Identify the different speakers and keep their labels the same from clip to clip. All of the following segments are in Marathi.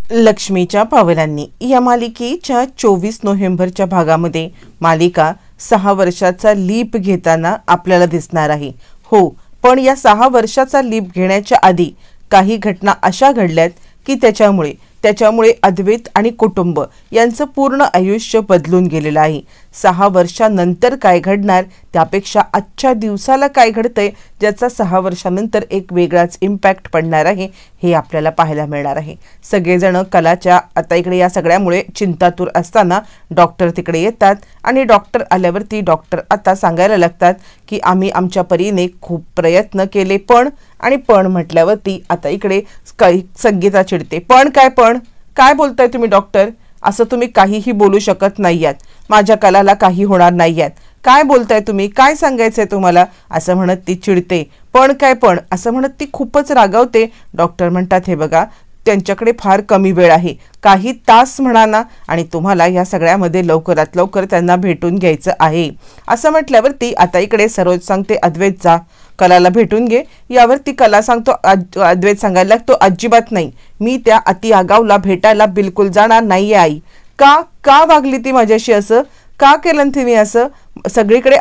Speaker 1: लक्ष्मीच्या पावलांनी या मालिकेच्या 24 नोव्हेंबरच्या भागामध्ये मालिका 6 वर्षाचा लीप घेताना आपल्याला दिसणार आहे। हो, पण या 6 वर्षाचा लीप घेण्याच्या आधी काही घटना अशा घडल्यात की त्याच्यामुळे अद्वैत आणि कुटुंब यांचं पूर्ण आयुष्य बदलून गेलेलं आहे। 6 वर्षांनंतर काय घडणार त्यापेक्षा आजच्या दिवसाला काय घडतंय ज्याचा 6 वर्षांनंतर एक वेगळाच इम्पॅक्ट पडणार आहे हे आपल्याला पाहायला मिळणार आहे। सगळेजण कलाच्या आता इकडे या सगळ्यामुळे चिंतातूर असताना डॉक्टर तिकडे येतात आणि डॉक्टर आल्यावरती डॉक्टर आता सांगायला लागतात की आम्ही आमच्या परीने खूप प्रयत्न केले पण म्हटल्यावरती आता इकडे संगीता चिडते। पण काय बोलताय तुम्ही डॉक्टर? असं तुम्ही काहीही बोलू शकत नाहीयात, माझ्या कलाला काही होणार नाहीयात। काय बोलताय तुम्ही? काय सांगायचंय तुम्हाला? असं म्हणत ती चिडते। पण असं म्हणत ती खूपच रागावते। डॉक्टर म्हणतात हे बघा, त्यांच्याकडे फार कमी वेळ आहे, काही तास म्हणा ना, आणि तुम्हाला या सगळ्यामध्ये लवकरात लवकर त्यांना भेटून घ्यायचं आहे। असं म्हटल्यावरती आता इकडे सरोज सांगते अद्वैत जा कलाला भेटून घे। यावरती कला सांगतो अद्वैत सांगायला लागतो अजिबात नाही, मी त्या अति आगावला भेटायला बिलकुल जाणार नाहीये आई। का वागली ती माझ्याशी असं? का केलं तिने असं? सगळीकडे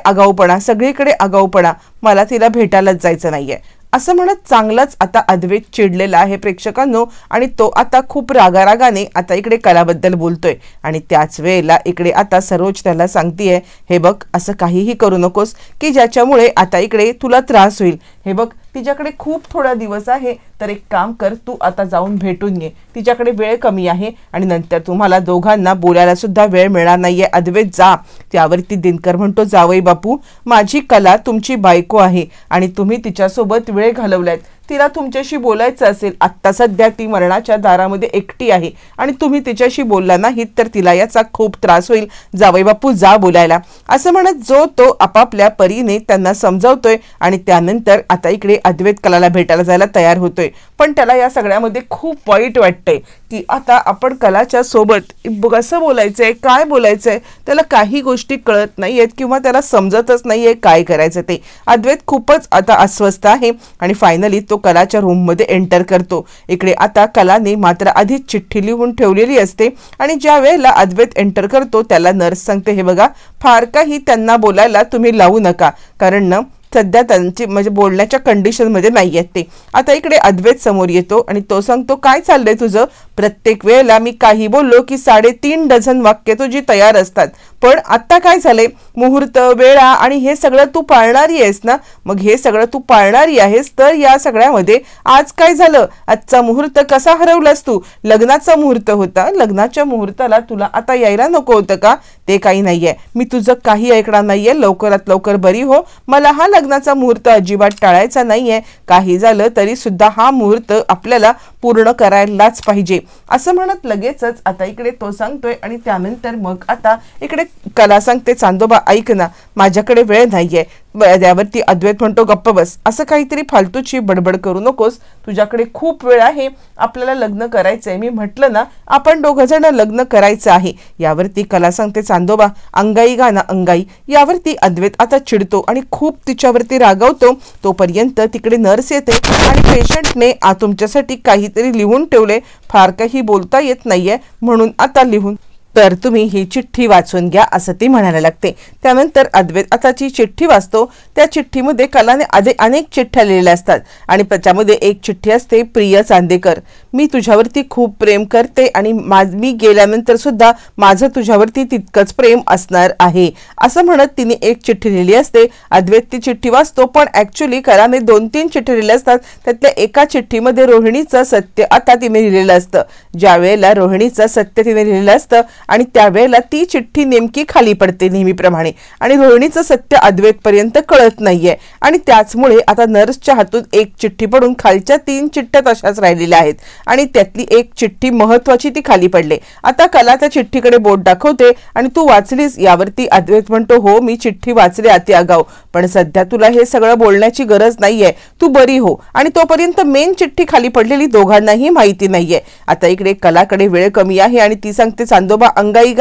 Speaker 1: आगाऊपणा, मला तिला भेटायलाच जायचं नाहीये। असं म्हणत चांगलाच आता अद्वैत चिडलेला आहे प्रेक्षकांनो, आणि तो आता खूप रागारागाने आता इकडे कलाबद्दल बोलतोय। आणि त्याच वेळेला इकडे आता सरोज त्याला सांगतीये हे बघ, असं काहीही करू नकोस की ज्याच्यामुळे आता इकडे तुला त्रास होईल। हे बघ, तिच्याकडे खूप थोडा दिवस आहे, तर एक काम कर, तू आता जाऊन भेटून ये, तिच्याकडे वेळ कमी आहे आणि नंतर तुम्हाला दोघांना बोलायला सुद्धा वेळ मिळणार नाहीये, अद्वैत जा। त्यावरती दिनकर म्हणतो जावई बापू, माझी कला तुमची बायको आहे आणि तुम्ही तिच्यासोबत वेळ घालवलात, तिला तुमच्याशी बोलायचं असेल, आत्ता सध्या ती मरणाच्या दारामध्ये एकटी आहे आणि तुम्ही तिच्याशी बोलला नाहीत तर तिला याचा खूप त्रास होईल, जावई बापू जा बोलायला। असं म्हणत जो तो आपापल्या परीने त्यांना समजावतोय आणि त्यानंतर आता इकडे अद्वैत कलाला भेटायला जायला तयार होतोय। पण त्याला या सगळ्यामध्ये खूप वाईट वाटतंय की आता आपण कलाच्या सोबत कसं बोलायचंय, काय बोलायचंय, त्याला काही गोष्टी कळत नाहीयेत किंवा त्याला समजतच नाहीये काय करायचं ते। अद्वैत खूपच आता अस्वस्थ आहे आणि फायनली तो कलाच्या रूम मध्ये एंटर करतो। इकडे आता कलाने मात्र आधीच चिठ्ठी लिहून ठेवलेली असते आणि ज्या वेळेला अद्वैत एंटर करतो त्याला नर्स सांगते हे बघा, फार काही त्यांना बोलायला तुम्ही लावू नका, कारण ना सध्या त्यांची म्हणजे बोलण्याच्या कंडिशन मध्ये नाही आहेत ते। आता इकडे अद्वैत समोर येतो आणि तो सांगतो काय चाललंय तुझं? प्रत्येक वेळेला मी काही बोललो की 3.5 डझन वाक्य तुझी तयार असतात, पण आता काय झालंय? मुहूर्त, वेळा आणि हे सगळं तू पाळणारी आहेस ना? मग हे सगळं तू पाळणारी आहेस तर या सगळ्यामध्ये आज काय झालं? आजचा मुहूर्त कसा हरवलास तू? लग्नाचा मुहूर्त होता, लग्नाच्या मुहूर्ताला तुला आता यायला नको होतं का? ते काही नाहीये, मी तुझं काही ऐकणार नाहीये, लवकरात लवकर बरी हो, मला हा लग्नाचा मुहूर्त अजिबात टाळायचा नाहीये, काही झालं तरी सुद्धा हा मुहूर्त आपल्याला पूर्ण करायलाच पाहिजे। असं म्हणत लगेचच आता इकडे तो सांगतोय आणि त्यानंतर मग आता इकडे कला सांगते चांदोबा ऐक ना, माझ्याकडे वेळ नाहीये। त्यावरती अद्वैत म्हणतो गप्प बस, असं काहीतरी फालतूची बडबड करू नकोस, तुझ्याकडे खूप वेळ आहे, आपल्याला लग्न करायचंय, मी म्हटलं ना आपण दोघं जण लग्न करायचं आहे। यावरती कला सांगते चांदोबा अंगाई गा ना अंगाई। यावरती अद्वैत आता चिडतो आणि खूप तिच्यावरती रागावतो। तोपर्यंत तिकडे नर्स येते आणि पेशंटने तुमच्यासाठी काहीतरी लिहून ठेवले, फार काही बोलता येत नाहीये म्हणून आता लिहून तर तुम्ही ही चिठ्ठी वाचून घ्या असं ती म्हणायला लागते। त्यानंतर अद्वैत आता जी चिठ्ठी वाचतो त्या चिठ्ठीमध्ये कलाने अनेक चिठ्ठ्या लिहिलेल्या असतात आणि त्याच्यामध्ये एक चिठ्ठी असते, प्रिय चांदेकर, मी तुझ्यावरती खूप प्रेम करते आणि मी गेल्यानंतर सुद्धा माझं तुझ्यावरती तितकंच प्रेम असणार आहे, असं म्हणत तिने एक चिठ्ठी लिहिली असते। अद्वैत ती चिठ्ठी वाचतो पण ऍक्च्युली कलाने 2-3 चिठ्ठ्या लिहिल्या असतात, त्यातल्या एका चिठ्ठीमध्ये रोहिणीचं सत्य आता तिने लिहिलेलं असतं। ज्या वेळेला रोहिणीचं सत्य तिने लिहिलेलं असतं आणि त्यावेळेला ती चिठ्ठी नेमकी खाली पडते नेहमीप्रमाणे आणि रोहिणीचं सत्य अद्वैत पर्यंत कळत नाहीये आणि त्याचमुळे आता नर्सच्या हातून एक चिठ्ठी पडून खालच्या 3 चिठ्ठ्या तशाच राहिलेल्या आहेत आणि त्यातली एक चिठ्ठी महत्वाची ती खाली पडले। आता कला त्या चिठ्ठीकडे बोट दाखवते आणि तू वाचलीस? यावरती अद्वैत म्हणतो हो मी चिठ्ठी वाचली अति आगाऊ, पण सध्या तुला हे सगळं बोलण्याची गरज नाहीये, तू बरी हो। आणि तोपर्यंत मेन चिठ्ठी खाली पडलेली दोघांनाही माहिती नाहीये। आता इकडे कलाकडे वेळ कमी आहे आणि ती सांगते चांदोबा अंगाई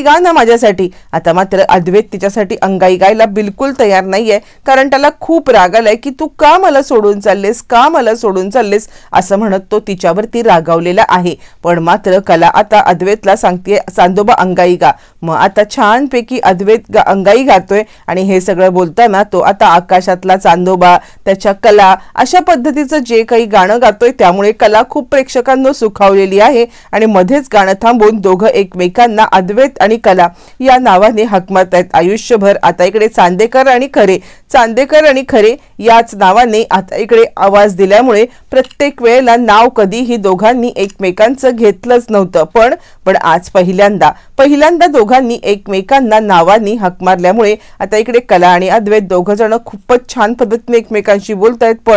Speaker 1: गा ना माझ्यासाठी. आता मात्र अद्वैत तिच्यासाठी अंगाई गायला बिलकुल तयार नाहीये, कारण त्याला खूप राग आलाय की तू का मला सोडून चाललेस असं म्हणत तो तिच्यावरती रागावलेला आहे. पण मात्र कला आता अद्वैतला सांगते चांदोबा अंगाई गा. मग आता छानपैकी अद्वैत अंगाई गातोय आणि हे सगळं बोलताना तो आता आकाशातला चांदोबा, त्याच्या कला अशा पद्धतीचं जे काही गाणं गातोय त्यामुळे कला खूप प्रेक्षकांना सुखावलेली आहे. आणि मध्येच गाणं थांबून दोघं एकमेकांना अद्वैत आणि कला या नावाने हाक मारतायत आयुष्यभर. आता इकडे चांदेकर आणि खरे याच नावाने आता इकडे आवाज दिल्यामुळे प्रत्येक वेळेला नाव कधीही दोघांनी एकमेकांचं घेतलंच नव्हतं, पण आज पहिल्यांदा दोघांनी एकमेकांना नावानी हाक मारल्यामुळे आता इकडे कला आणि अद्वैत दोघं जण खूपच छान पद्धतीने एकमेकांशी बोलतायत.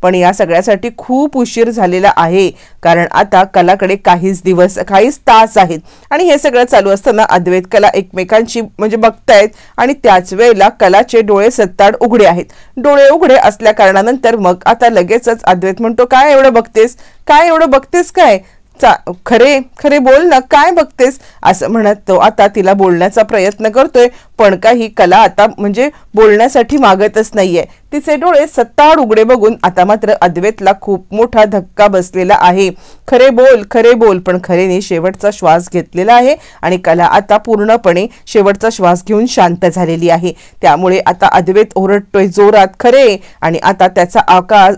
Speaker 1: पण या सगळ्यासाठी खूप उशीर झालेला आहे, कारण आता कलाकडे काहीच तास आहेत. आणि हे सगळं चालू असताना अद्वैत कला एकमेकांशी म्हणजे बघतायत आणि त्याच वेळेला कलाचे डोळे सत्ताड उघडे आहेत. डोळे उघडे असल्या कारणानंतर मग आता लगेचच अद्वैत म्हणतो काय एवढं बघतेस काय खरे बोल ना, काय बघतेस असं म्हणत तो आता तिला बोलण्याचा प्रयत्न करतोय. पण काही कला आता म्हणजे बोलण्यासाठी मागतच नाहीये. तिचे डोळे सत्ताड उघडे बघून आता मात्र अद्वैतला खूप मोठा धक्का बसलेला आहे. खरे बोल पण खरेने शेवटचा श्वास घेतलेला आहे आणि कला आता पूर्णपणे शेवटचा श्वास घेऊन शांत झालेली आहे. त्यामुळे आता अद्वैत ओरडतोय जोरात खरे, आणि आता त्याचा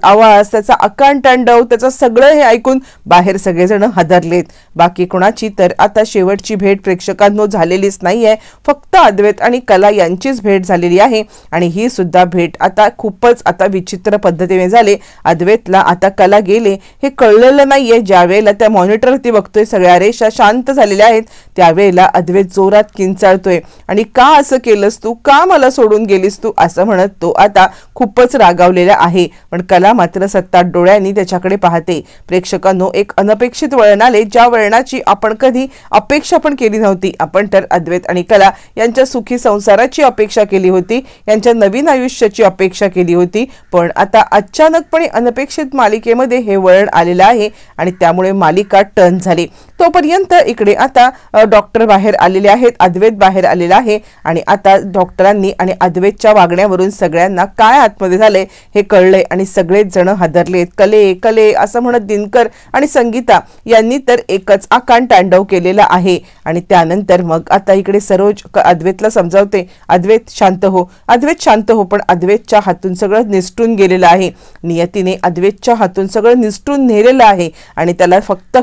Speaker 1: आवाज, त्याचा अकांत तांडव, त्याचं सगळं हे ऐकून बाहेर सगळेजण हादरलेत. बाकी कोणाची तर आता शेवटची भेट प्रेक्षकांनो झालेलीच नाहीये, फक्त अद्वैत आणि कला यांचीच भेट झालेली आहे. आणि ही सुद्धा भेट आता खूपच आता विचित्र पद्धतीने झाले. अद्वैतला आता कला गेले हे कळलेलं नाहीये. ज्या वेळेला त्या मॉनिटरवरती बघतोय सगळ्या रेषा शांत झालेल्या आहेत, त्यावेळेला अद्वैत जोरात किंचाळतोय आणि का असं केलंस तू, का मला सोडून गेलीस तू असं म्हणत तो आता खूपच रागावलेला आहे. पण कला मात्र सत्ताट डोळ्यांनी त्याच्याकडे पाहते. प्रेक्षकांनो एक अनपेक्षित वळण आले, ज्या वळणाची आपण कधी अपेक्षा पण केली नव्हती. आपण तर अद्वैत आणि कला यांच्या सुखी संसाराची अपेक्षा केली होती, यांच्या नवीन आयुष्याची अपेक्षा केली होती. पण आता अचानकपणे अनपेक्षित मालिकेमध्ये हे वळण आलेलं आहे आणि त्यामुळे मालिका टर्न झाली. तोपर्यंत इकडे आता डॉक्टर बाहेर आलेले आहेत, अद्वैत बाहेर आलेला आहे आणि आता डॉक्टरांनी आणि अद्वैतच्या वागण्यावरून सगळ्यांना काय आतमध्ये झालंय हे कळलंय आणि सगळेच जण हादरलेत. कले असं म्हणत दिनकर आणि संगीता यांनी तर एकच आकांत तांडव केलेला आहे. आणि त्यानंतर मग आता इकडे सरोज अद्वैतला समजावते अद्वैत शांत हो. पण अद्वैतच्या हातून सगळं निसटून गेलेलं आहे. नियतीने अद्वैतच्या हातून सगळं निसटून नेलेलं आहे आणि त्याला फक्त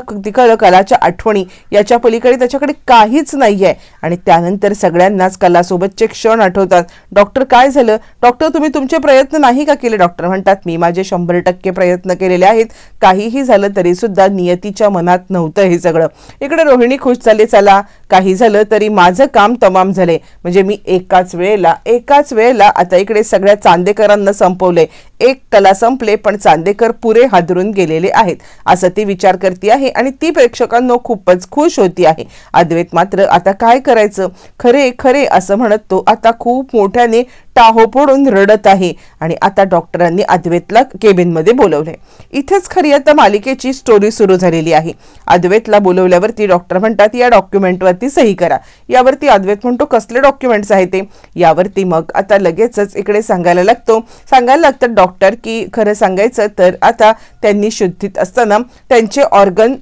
Speaker 1: कलाच्या आठवणी याच्या पलीकडे त्याच्याकडे काहीच नाहीये. आणि त्यानंतर सगळ्यांनाच कलासोबतचे क्षण आठवतात. डॉक्टर काय झालं, डॉक्टर तुम्ही तुमचे प्रयत्न नाही का केले. डॉक्टर म्हणतात मी माझे 100% प्रयत्न केलेले आहेत. काहीही झालं तरी सुद्धा नियतीच्या मनात नव्हतं हे सगळं. इकडे रोहिणी खुश झाले, चला काही झालं तरी माझं काम तमाम झाले. म्हणजे मी एकाच वेळेला आता इकडे सगळ्या चांदेकरांना संपवले. एक कला संपले पण चांदेकर पुरे हादरून गेलेले आहेत असं ती विचार करते आहे आणि ती प्रेक्षकांना खूपच खुश होती आहे. अद्वैत मात्र आता काय करायचं, खरे असं म्हणत तो आता खूप मोठ्याने टाहो फोडून रडत आहे. आणि आता डॉक्टरांनी अद्वैतला केबिनमध्ये बोलवले. इथेच खरी आता मालिकेची स्टोरी सुरू झालेली आहे. अद्वैतला बोलवल्यावरती डॉक्टर म्हणतात या डॉक्युमेंटवरती सही करा. यावरती अद्वैत म्हणतो कसले डॉक्युमेंट्स आहे ते. यावरती मग आता लगेचच इकडे सांगायला लागतं डॉक्टर की खरं सांगायचं तर आता त्यांनी शुद्धीत असताना त्यांचे ऑर्गन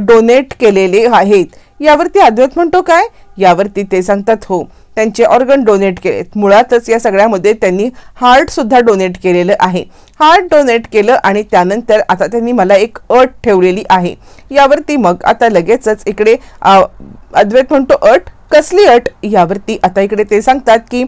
Speaker 1: डोनेट केलेले आहेत. यावरती अद्वैत म्हणतो काय. यावरती ते सांगतात हो त्यांचे ऑर्गन डोनेट केलेत. मुळातच या सगळ्यामध्ये त्यांनी हार्ट सुद्धा डोनेट केलेलं आहे. हार्ट डोनेट केलं आणि त्यानंतर आता त्यांनी मला एक अट ठेवलेली आहे. यावरती मग आता लगेचच इकडे अद्वैत म्हणतो अट, कसली अट. यावरती आता इकडे ते सांगतात की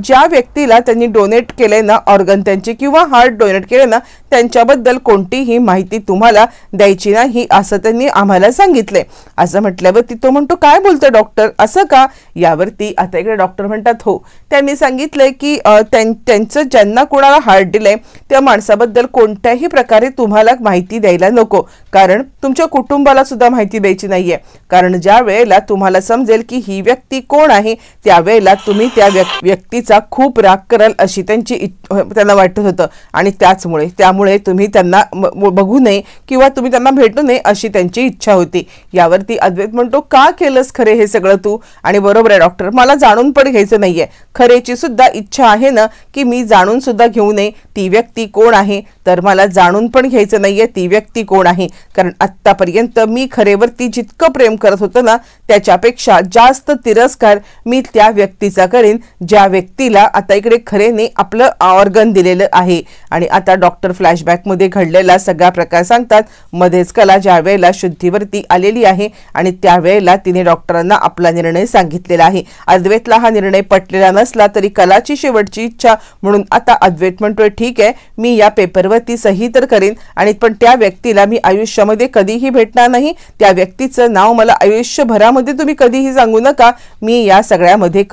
Speaker 1: ज्या व्यक्तीला त्यांनी डोनेट केले ना ऑर्गन त्यांचे किंवा हार्ट डोनेट केले ना त्यांच्याबद्दल कोणतीही माहिती तुम्हाला द्यायची नाही असं त्यांनी आम्हाला सांगितले. असं म्हटल्यावरती तो म्हणतो काय बोलतो डॉक्टर असं का. यावरती आता इकडे डॉक्टर म्हणतात हो त्यांनी सांगितलंय की त्यांचं ज्यांना कोणाला हार्ट दिलंय त्या माणसाबद्दल कोणत्याही प्रकारे तुम्हाला माहिती द्यायला नको, कारण तुमच्या कुटुंबाला सुद्धा माहिती द्यायची नाहीये. कारण ज्या वेळेला तुम्हाला समजेल की ही व्यक्ती कोण आहे त्यावेळेला तुम्ही त्या व्यक्तीचा खूप राग कराल अशी त्यांना वाटत होतं आणि त्यामुळे तुम्ही त्यांना बघू नये किंवा तुम्ही त्यांना भेटू नये अशी त्यांची इच्छा होती. यावरती वरती अद्वैत म्हणतो, का केलंस खरे हे सगळं तू? आणि बरोबर आहे डॉक्टर, मला जाणून पण घ्यायचं नाहीये. खरेची सुद्धा इच्छा आहे ना की मी जाणून सुद्धा घेऊ नये ती व्यक्ती कोण आहे, तर मला जाणून पण घ्यायचं नाहीये ती व्यक्ती कोण आहे. कारण आतापर्यंत मी खरेवरती जितकं प्रेम करत होतो ना त्याच्यापेक्षा जास्त तिरस्कार मी त्या व्यक्तीचा करेन ज्या व्यक्तीला आता इकडे खरेने आपलं ऑर्गन दिलेलं आहे. आणि आता डॉक्टर फ्लॅशबॅक मध्ये घडलेला सगळा प्रकार सांगतात. मध्येच कला ज्या वेळेला शुद्धीवरती आलेली आहे आणि त्यावेळेला तिने डॉक्टरांना आपला निर्णय सांगितलेला आहे. अद्वैतला हा निर्णय पटलेला नसला तरी कलाची शेवटची इच्छा म्हणून आता अद्वैत म्हणतोय, ठीक आहे मी या पेपरवरती सही तर करेन आणि पण त्या व्यक्तीला मी आयुष्यामध्ये कधीही भेटणार नाही. त्या व्यक्तीचं नाव मला आयुष्यभरामध्ये तुम्ही कधीही सांगू नका. मी या सगळ्यामध्ये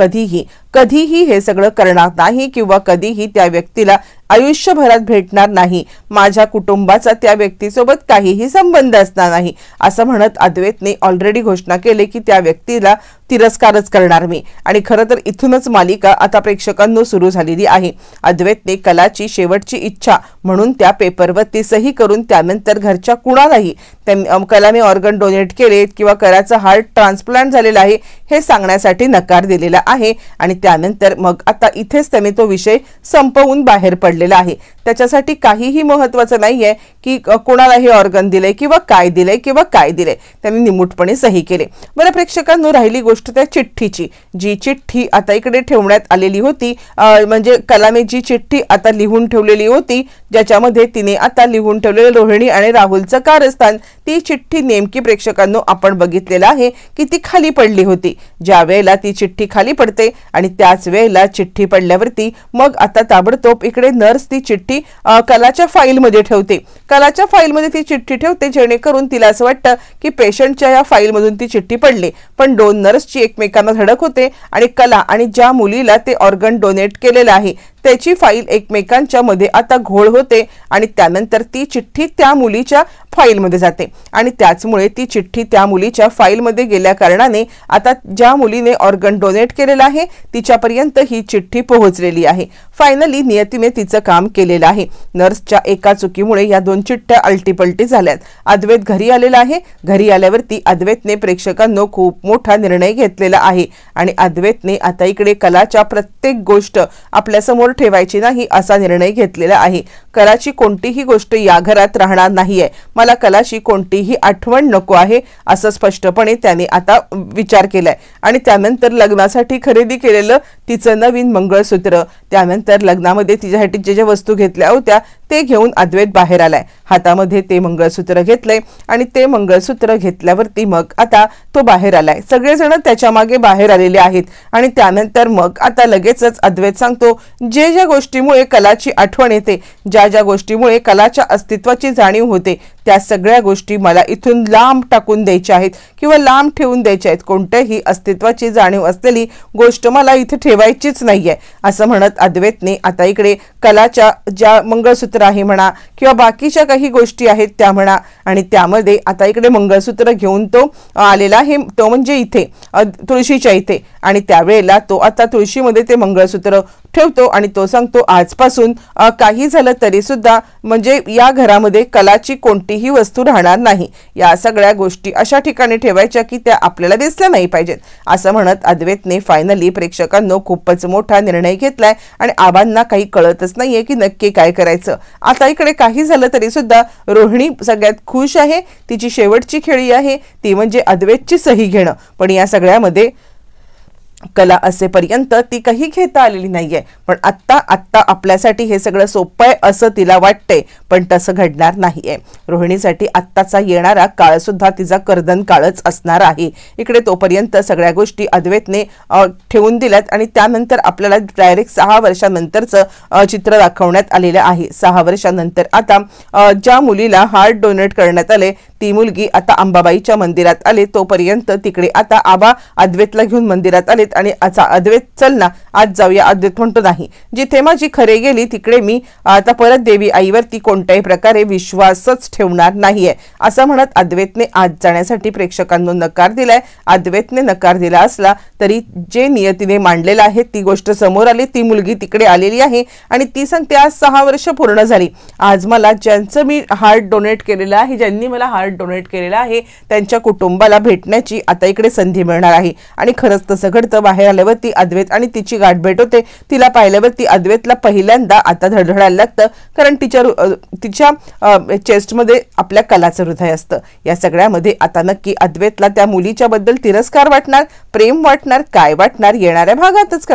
Speaker 1: कधीही हे सगळं करणार नाही किंवा कधीही त्या व्यक्तीला आयुष्यभरात भेटणार नाही. माझ्या कुटुंबाचा त्या व्यक्तीसोबत काहीही संबंध असणार नाही असं म्हणत अद्वैतने ऑलरेडी घोषणा केली की त्या व्यक्तीला तिरस्कारच करणार मी. आणि खरं तर इथूनच मालिका आता प्रेक्षकांनो सुरू झालेली आहे. अद्वैतने कलाची शेवटची इच्छा म्हणून त्या पेपरवरती सही करून त्यानंतर घरच्या कुणालाही कलाने ऑर्गन डोनेट केले किंवा कलाचा हार्ट ट्रान्सप्लांट झालेला आहे हे सांगण्यासाठी नकार दिलेला आहे. आणि त्यानंतर मग आता इथेच त्याने तो विषय संपवून बाहेर पडलेला आहे. त्याच्यासाठी काहीही महत्त्वाचं नाहीये की कोणाला हे ऑर्गन दिले किंवा काय दिले त्यांनी निमूटपणे सही केले. बरं प्रेक्षकांनो, राहिली गोष्ट त्या चिठ्ठीची. जी चिठ्ठी आता इकडे ठेवण्यात आलेली होती, म्हणजे कलाने जी चिठ्ठी आता लिहून ठेवलेली होती ज्याच्यामध्ये तिने आता लिहून ठेवलेलं रोहिणी आणि राहुलचं कारस्थान, ती चिठ्ठी नेमकी प्रेक्षकांनो आपण बघितलेलं आहे की ती खाली पडली होती. ज्या वेळेला ती चिठ्ठी खाली पडते आणि त्याच वेळेला चिठ्ठी पडल्यावरती मग आता ताबडतोब इकडे नर्स ती चिठ्ठी कलाच्या फाईलमध्ये ठेवते. कलाच्या फाईलमध्ये ती चिठ्ठी ठेवते जेणेकरून तिला असं वाटतं की पेशंटच्या या फाईलमधून ती चिठ्ठी पडली. पण दोन नर्सची एकमेकांना धडक होते आणि कला आणि ज्या मुलीला ते ऑर्गन डोनेट केलेलं आहे त्याची फाईल एकमेकांच्या मध्ये आता घोळ होते आणि त्यानंतर ती चिठ्ठी त्या मुलीच्या फाईलमध्ये जाते आणि त्याचमुळे ती चिठ्ठी त्या मुलीच्या फाईलमध्ये गेल्या कारणाने आता ज्या मुलीने ऑर्गन डोनेट केलेलं आहे तिच्यापर्यंत ही चिठ्ठी पोहोचलेली आहे. फायनली नियतीने तिचं काम केलेलं आहे. नर्सच्या एका चुकीमुळे या दोन चिठ्ठ्या अल्टीपल्टी झाल्यात. अद्वैत घरी आलेला आहे. घरी आल्यावरती अद्वैतने प्रेक्षकांनो खूप मोठा निर्णय घेतलेला आहे आणि अद्वैतने आता इकडे कलाच्या प्रत्येक गोष्ट आपल्या समोर ठेवायची नाही असा निर्णय घेतलेला आहे. कलाची कोणतीही गोष्ट या घरात राहणार नाहीये. मला कलाची कोणतीही आठवण नको आहे असं स्पष्टपणे त्याने आता विचार केलाय. आणि त्यानंतर लग्नासाठी खरेदी केलेलं तिचं नवीन मंगळसूत्र, त्यानंतर लग्नामध्ये तिच्यासाठी जे ज्या वस्तू घेतल्या होत्या ते घेऊन अद्वैत बाहेर आलाय. हातामध्ये ते मंगळसूत्र घेतलंय आणि ते मंगळसूत्र घेतल्यावरती मग आता तो बाहेर आलाय. सगळेजण त्याच्या मागे बाहेर आलेले आहेत आणि त्यानंतर मग आता लगेचच अद्वैत सांगतो, जे ज्या गोष्टीमुळे कलाची आठवण येते, ज्या ज्या गोष्टीमुळे कलाच्या अस्तित्वाची जाणीव होते त्या सगळ्या गोष्टी मला इथून लांब टाकून द्यायच्या आहेत किंवा लांब ठेवून द्यायच्या आहेत. कोणत्याही अस्तित्वाची जाणीव असलेली गोष्ट मला इथे ठेवायचीच नाहीये असं म्हणत अद्वैतने आता इकडे कलाच्या ज्या मंगळसूत्र आहे म्हणा किंवा बाकीच्या काही गोष्टी आहेत त्या म्हणा आणि त्यामध्ये आता इकडे मंगळसूत्र घेऊन तो आलेला आहे, तो म्हणजे इथे तुळशीच्या इथे. आणि त्यावेळेला तो आता तुळशीमध्ये ते मंगळसूत्र ठेवतो आणि तो सांगतो, आजपासून काही झालं तरी सुद्धा म्हणजे या घरामध्ये कलाची कोणतीही वस्तू राहणार नाही. या सगळ्या गोष्टी अशा ठिकाणी ठेवायच्या की त्या आपल्याला दिसल्या नाही पाहिजेत असं म्हणत अद्वैतने फायनली प्रेक्षकांनो खूपच मोठा निर्णय घेतलाय आणि आबांना काही कळतच नाहीये की नक्की काय करायचं. आता इकडे काही झालं तरी सुद्धा रोहिणी सगळ्यात खुश आहे. तिची शेवटची खेळी आहे ती म्हणजे अद्वैतची सही घेणं. पण या सगळ्यामध्ये कला असेपर्यंत ती काही घेता आलेली नाहीये. पण आत्ता आपल्यासाठी हे सगळं सोपं आहे असं तिला वाटतंय, पण तसं घडणार नाहीये. रोहिणीसाठी आत्ताचा येणारा काळ सुद्धा तिचा कर्दन काळच असणार आहे. इकडे तोपर्यंत सगळ्या गोष्टी अद्वैतने ठेवून दिल्यात आणि त्यानंतर आपल्याला डायरेक्ट 6 वर्षांनंतरचं चित्र दाखवण्यात आलेलं आहे. 6 वर्षांनंतर आता ज्या मुलीला हार्ट डोनेट करण्यात आले ती मुलगी आता अंबाबाईच्या मंदिरात आले. तोपर्यंत तिकडे आता आबा अद्वैतला घेऊन मंदिरात आलेत आणि अद्वैत चल ना आज जाऊया. अद्वैत म्हणतो नाही, जिथे माझी खरे गेली तिकडे मी आता परत देवी आईवरती कोणत्याही प्रकारे विश्वासच ठेवणार नाहीये असं म्हणत अद्वैतने आज जाण्यासाठी प्रेक्षकांना नकार दिलाय. अद्वैतने नकार दिला असला तरी जे नियतीने मांडलेलं आहे ती गोष्ट समोर आली. ती मुलगी तिकडे आलेली आहे आणि ती सांगते आज 6 वर्ष पूर्ण झाली. आज मला ज्यांचं मी हार्ट डोनेट केलेलं आहे, ज्यांनी मला हार्ट डोनेट केलेलं आहे त्यांच्या कुटुंबाला भेटण्याची आता इकडे संधी मिळणार आहे. आणि खरंच तसं घडतं. बाहेर आल्यावरती अद्वैत आणि तिची गाठ भेट होते. तिला पाहिल्यावरती अद्वैतला पहिल्यांदा आता धडधडायला लागतं, कारण तिच्या चेस्टमध्ये आपल्या कलाचं हृदय असतं. या सगळ्यामध्ये आता नक्की अद्वैतला त्या मुलीच्या बद्दल तिरस्कार वाटणार, प्रेम वाटणार, काय वाटणार येणाऱ्या भागातच